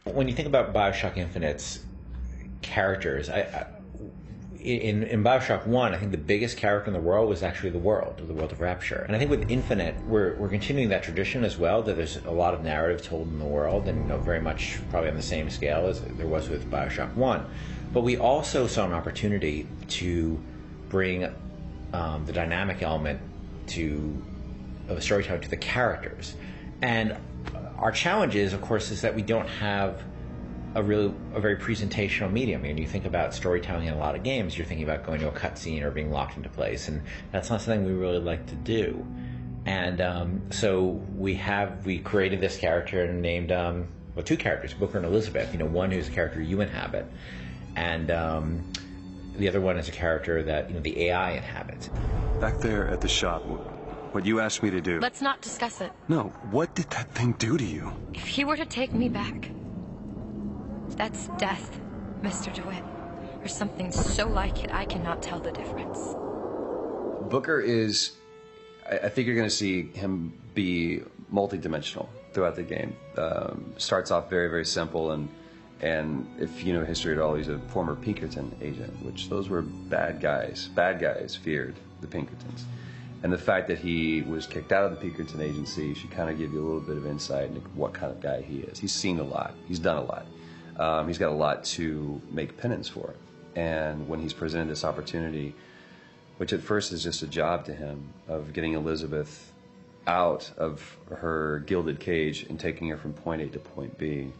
When you think about Bioshock Infinite's characters, in Bioshock 1, I think the biggest character in the world was actually the world of Rapture. And I think with Infinite, we're continuing that tradition as well, that there's a lot of narrative told in the world, and very much probably on the same scale as there was with Bioshock 1. But we also saw an opportunity to bring the dynamic element of storytelling to the characters. And our challenge is, of course, is that we don't have a very presentational medium. I mean, you think about storytelling in a lot of games, you're thinking about going to a cutscene or being locked into place, and that's not something we really like to do. And so we created this character and named two characters, Booker and Elizabeth. One who's a character you inhabit, and the other one is a character that the AI inhabits. Back there at the shop, what you asked me to do. Let's not discuss it. No, what did that thing do to you? If he were to take me back, that's death, Mr. DeWitt. Or something so like it, I cannot tell the difference. Booker is, I think you're going to see him be multi-dimensional throughout the game. Starts off very, very simple, and if you know history at all, he's a former Pinkerton agent, which those were bad guys. Bad guys feared the Pinkertons. And the fact that he was kicked out of the Pinkerton agency should kind of give you a little bit of insight into what kind of guy he is. He's seen a lot. He's done a lot. He's got a lot to make penance for. And when he's presented this opportunity, which at first is just a job to him, of getting Elizabeth out of her gilded cage and taking her from point A to point B,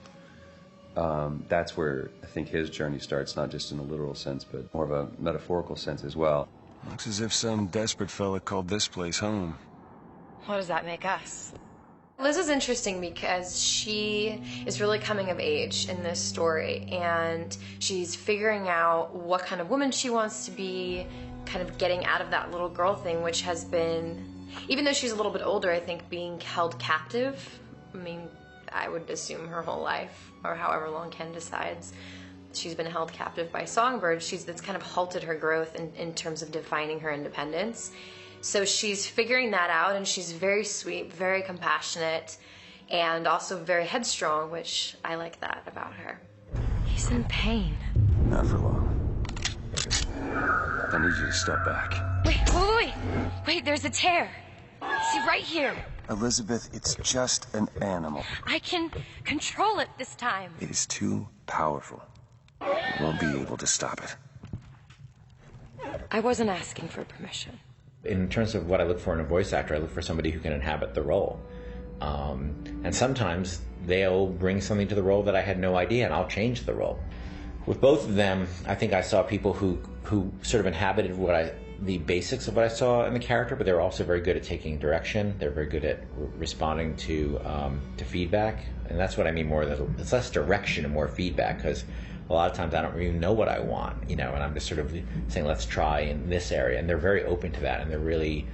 that's where I think his journey starts, not just in a literal sense, but more of a metaphorical sense as well. Looks as if some desperate fella called this place home. What does that make us? Liz is interesting because she is really coming of age in this story, and she's figuring out what kind of woman she wants to be, kind of getting out of that little girl thing, which has been, even though she's a little bit older, I think being held captive, I mean, I would assume her whole life, or however long Ken decides, she's been held captive by songbirds. That's kind of halted her growth in terms of defining her independence. So she's figuring that out, and she's very sweet, very compassionate, and also very headstrong, which I like that about her. He's in pain. Not for long. I need you to step back. Wait, there's a tear. See, right here. Elizabeth, it's just an animal. I can control it this time. It is too powerful. You won't be able to stop it. I wasn't asking for permission. In terms of what I look for in a voice actor, I look for somebody who can inhabit the role. And sometimes they'll bring something to the role that I had no idea, and I'll change the role. With both of them, I think I saw people who sort of inhabited the basics of what I saw in the character, but they were also very good at taking direction. They're very good at responding to feedback, and that's what I mean more. It's less direction and more feedback, because a lot of times I don't even know what I want, and I'm just sort of saying, let's try in this area, and they're very open to that, and they're really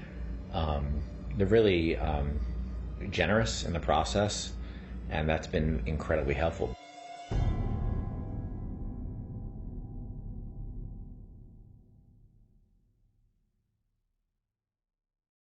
generous in the process, and that's been incredibly helpful.